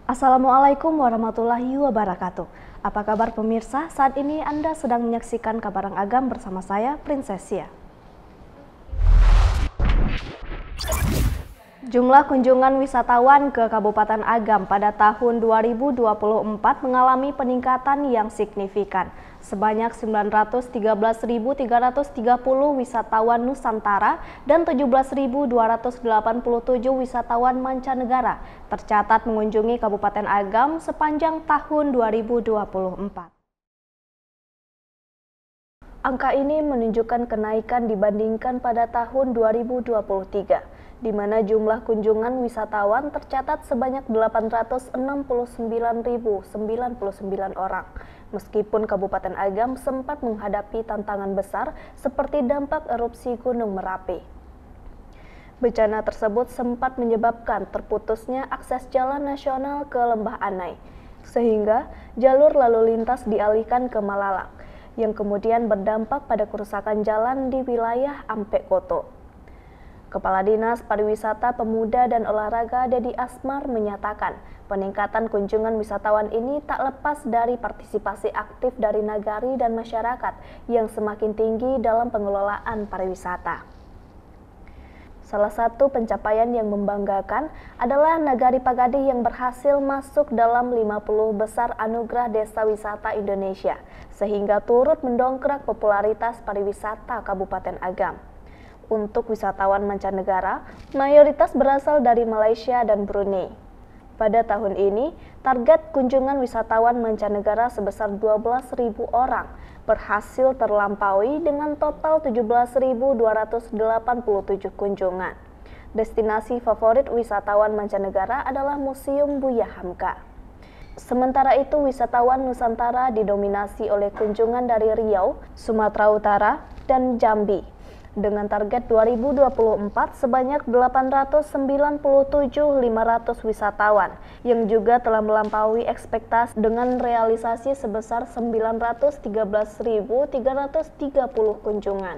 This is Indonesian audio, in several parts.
Assalamualaikum warahmatullahi wabarakatuh. Apa kabar pemirsa? Saat ini Anda sedang menyaksikan Kabar Agam bersama saya, Prinsesia. Jumlah kunjungan wisatawan ke Kabupaten Agam pada tahun 2024 mengalami peningkatan yang signifikan. Sebanyak 913.330 wisatawan Nusantara dan 17.287 wisatawan mancanegara tercatat mengunjungi Kabupaten Agam sepanjang tahun 2024. Angka ini menunjukkan kenaikan dibandingkan pada tahun 2023, di mana jumlah kunjungan wisatawan tercatat sebanyak 869.099 orang. Meskipun Kabupaten Agam sempat menghadapi tantangan besar seperti dampak erupsi Gunung Merapi. Bencana tersebut sempat menyebabkan terputusnya akses jalan nasional ke Lembah Anai, sehingga jalur lalu lintas dialihkan ke Malalak, yang kemudian berdampak pada kerusakan jalan di wilayah Ampek Koto. Kepala Dinas Pariwisata, Pemuda dan Olahraga Dedi Asmar menyatakan peningkatan kunjungan wisatawan ini tak lepas dari partisipasi aktif dari nagari dan masyarakat yang semakin tinggi dalam pengelolaan pariwisata. Salah satu pencapaian yang membanggakan adalah Nagari Pagadi yang berhasil masuk dalam 50 besar Anugerah Desa Wisata Indonesia, sehingga turut mendongkrak popularitas pariwisata Kabupaten Agam. Untuk wisatawan mancanegara, mayoritas berasal dari Malaysia dan Brunei. Pada tahun ini, target kunjungan wisatawan mancanegara sebesar 12.000 orang berhasil terlampaui dengan total 17.287 kunjungan. Destinasi favorit wisatawan mancanegara adalah Museum Buya Hamka. Sementara itu, wisatawan Nusantara didominasi oleh kunjungan dari Riau, Sumatera Utara, dan Jambi. Dengan target 2024 sebanyak 897.500 wisatawan yang juga telah melampaui ekspektasi dengan realisasi sebesar 913.330 kunjungan.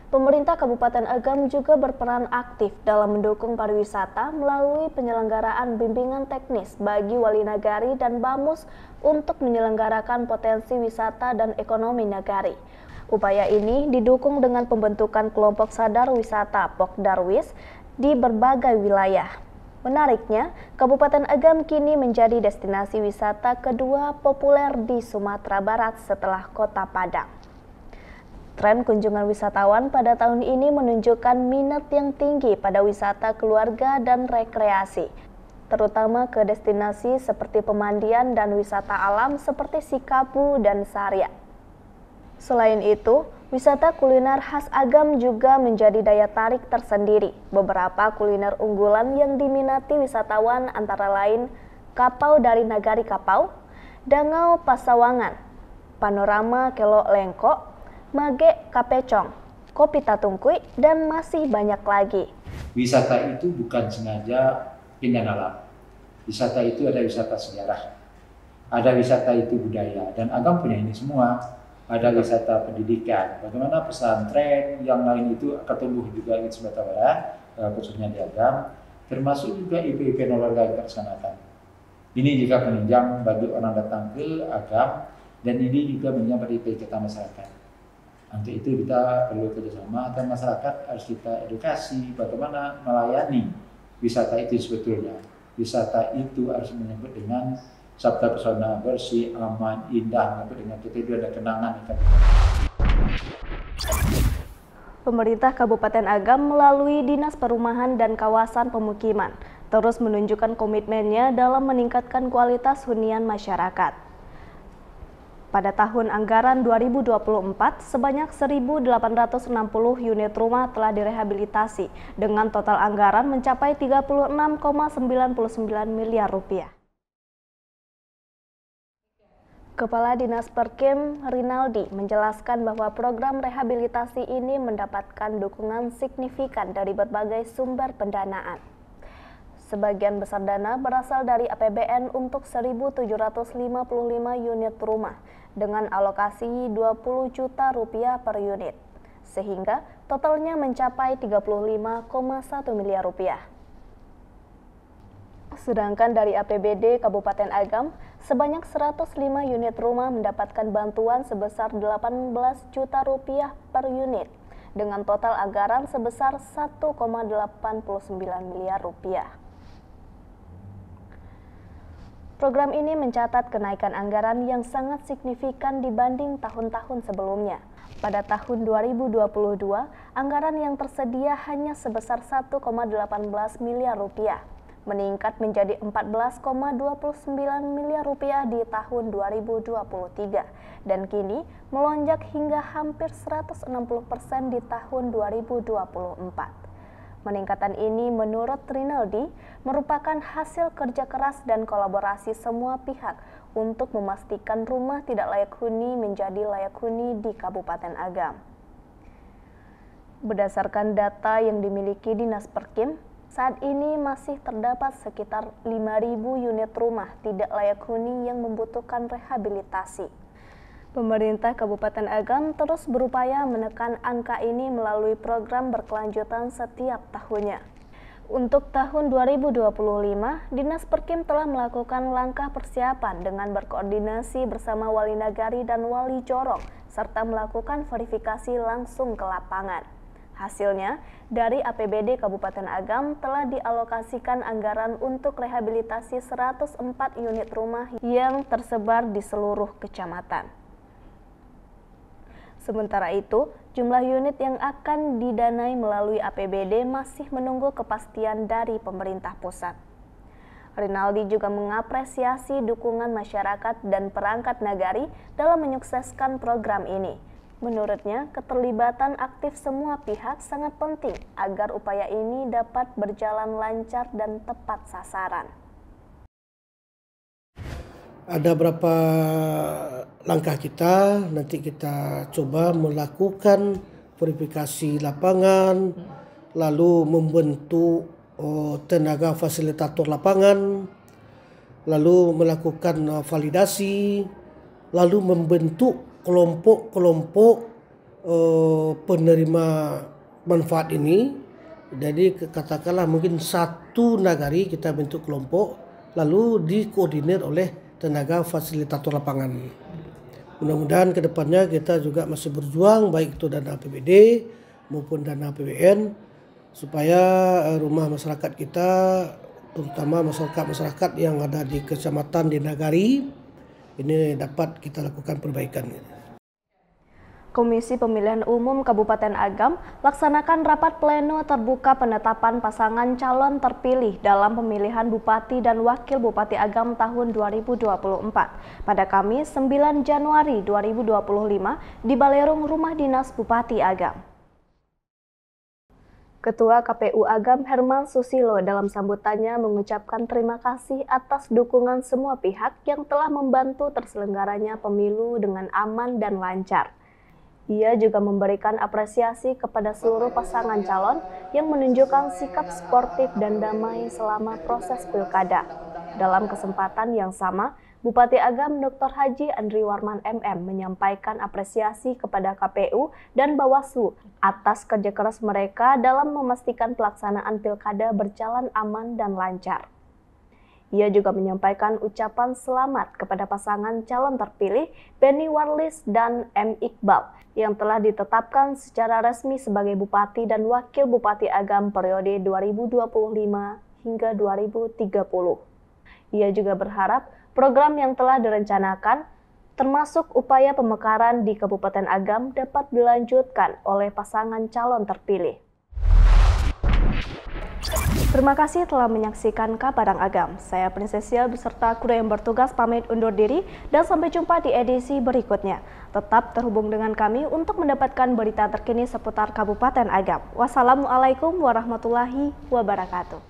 Pemerintah Kabupaten Agam juga berperan aktif dalam mendukung pariwisata melalui penyelenggaraan bimbingan teknis bagi wali nagari dan Bamus untuk menyelenggarakan potensi wisata dan ekonomi nagari. Upaya ini didukung dengan pembentukan kelompok sadar wisata Pokdarwis di berbagai wilayah. Menariknya, Kabupaten Agam kini menjadi destinasi wisata kedua populer di Sumatera Barat setelah Kota Padang. Tren kunjungan wisatawan pada tahun ini menunjukkan minat yang tinggi pada wisata keluarga dan rekreasi, terutama ke destinasi seperti pemandian dan wisata alam seperti Sikapu dan Saria. Selain itu, wisata kuliner khas Agam juga menjadi daya tarik tersendiri. Beberapa kuliner unggulan yang diminati wisatawan antara lain kapau dari Nagari Kapau, Dangau Pasawangan, Panorama Kelok Lengkok, Mage Kapecong, Kopi Tatungkui, dan masih banyak lagi. Wisata itu bukan sengaja pindah alam. Wisata itu ada wisata sejarah, ada wisata itu budaya, dan Agam punya ini semua. Ada wisata pendidikan, bagaimana pesantren yang lain itu akan tumbuh juga di Sumatera Barat, khususnya di Agam, termasuk juga event olahraga yang terlaksanakan. Ini juga penunjang bagi orang datang ke Agam, dan ini juga menunjang bagi kita masyarakat. Untuk itu kita perlu kerjasama, dan masyarakat harus kita edukasi bagaimana melayani wisata itu sebetulnya. Wisata itu harus menyebut dengan sabda pesona, bersih, aman, indah, dengan kita itu ada kenangan. Pemerintah Kabupaten Agam melalui Dinas Perumahan dan Kawasan Pemukiman terus menunjukkan komitmennya dalam meningkatkan kualitas hunian masyarakat. Pada tahun anggaran 2024, sebanyak 1.860 unit rumah telah direhabilitasi dengan total anggaran mencapai 36,99 miliar rupiah. Kepala Dinas Perkim Rinaldi menjelaskan bahwa program rehabilitasi ini mendapatkan dukungan signifikan dari berbagai sumber pendanaan. Sebagian besar dana berasal dari APBN untuk 1.755 unit rumah dengan alokasi 20 juta rupiah per unit, sehingga totalnya mencapai 35,1 miliar rupiah. Sedangkan dari APBD Kabupaten Agam, sebanyak 105 unit rumah mendapatkan bantuan sebesar 18 juta rupiah per unit, dengan total anggaran sebesar 1,89 miliar rupiah. Program ini mencatat kenaikan anggaran yang sangat signifikan dibanding tahun-tahun sebelumnya. Pada tahun 2022, anggaran yang tersedia hanya sebesar 1,18 miliar rupiah, meningkat menjadi 14,29 miliar rupiah di tahun 2023, dan kini melonjak hingga hampir 160% di tahun 2024. Meningkatan ini menurut Rinaldi merupakan hasil kerja keras dan kolaborasi semua pihak untuk memastikan rumah tidak layak huni menjadi layak huni di Kabupaten Agam. Berdasarkan data yang dimiliki Dinas Perkim, saat ini masih terdapat sekitar 5.000 unit rumah tidak layak huni yang membutuhkan rehabilitasi. Pemerintah Kabupaten Agam terus berupaya menekan angka ini melalui program berkelanjutan setiap tahunnya. Untuk tahun 2025, Dinas Perkim telah melakukan langkah persiapan dengan berkoordinasi bersama Wali Nagari dan Wali Jorong, serta melakukan verifikasi langsung ke lapangan. Hasilnya, dari APBD Kabupaten Agam telah dialokasikan anggaran untuk rehabilitasi 104 unit rumah yang tersebar di seluruh kecamatan. Sementara itu, jumlah unit yang akan didanai melalui APBD masih menunggu kepastian dari pemerintah pusat. Rinaldi juga mengapresiasi dukungan masyarakat dan perangkat nagari dalam menyukseskan program ini. Menurutnya, keterlibatan aktif semua pihak sangat penting agar upaya ini dapat berjalan lancar dan tepat sasaran. Ada berapa langkah kita, nanti kita coba melakukan verifikasi lapangan, lalu membentuk tenaga fasilitator lapangan, lalu melakukan validasi, lalu membentuk kelompok-kelompok penerima manfaat ini. Jadi katakanlah mungkin satu nagari kita bentuk kelompok, lalu dikoordinir oleh tenaga fasilitator lapangan. Mudah-mudahan ke depannya kita juga masih berjuang baik itu dana APBD maupun dana APBN supaya rumah masyarakat kita, terutama masyarakat yang ada di kecamatan di nagari, ini dapat kita lakukan perbaikan. Komisi Pemilihan Umum Kabupaten Agam laksanakan rapat pleno terbuka penetapan pasangan calon terpilih dalam pemilihan Bupati dan Wakil Bupati Agam tahun 2024 pada Kamis 9 Januari 2025 di Balerung Rumah Dinas Bupati Agam. Ketua KPU Agam Herman Susilo dalam sambutannya mengucapkan terima kasih atas dukungan semua pihak yang telah membantu terselenggaranya pemilu dengan aman dan lancar. Ia juga memberikan apresiasi kepada seluruh pasangan calon yang menunjukkan sikap sportif dan damai selama proses pilkada. Dalam kesempatan yang sama, Bupati Agam Dr. Haji Andri Warman MM menyampaikan apresiasi kepada KPU dan Bawaslu atas kerja keras mereka dalam memastikan pelaksanaan pilkada berjalan aman dan lancar. Ia juga menyampaikan ucapan selamat kepada pasangan calon terpilih Benny Warlis dan M. Iqbal yang telah ditetapkan secara resmi sebagai Bupati dan Wakil Bupati Agam periode 2025 hingga 2030. Ia juga berharap program yang telah direncanakan, termasuk upaya pemekaran di Kabupaten Agam, dapat dilanjutkan oleh pasangan calon terpilih. Terima kasih telah menyaksikan Kabarang Agam. Saya Prinsesial beserta kru yang bertugas pamit undur diri dan sampai jumpa di edisi berikutnya. Tetap terhubung dengan kami untuk mendapatkan berita terkini seputar Kabupaten Agam. Wassalamualaikum warahmatullahi wabarakatuh.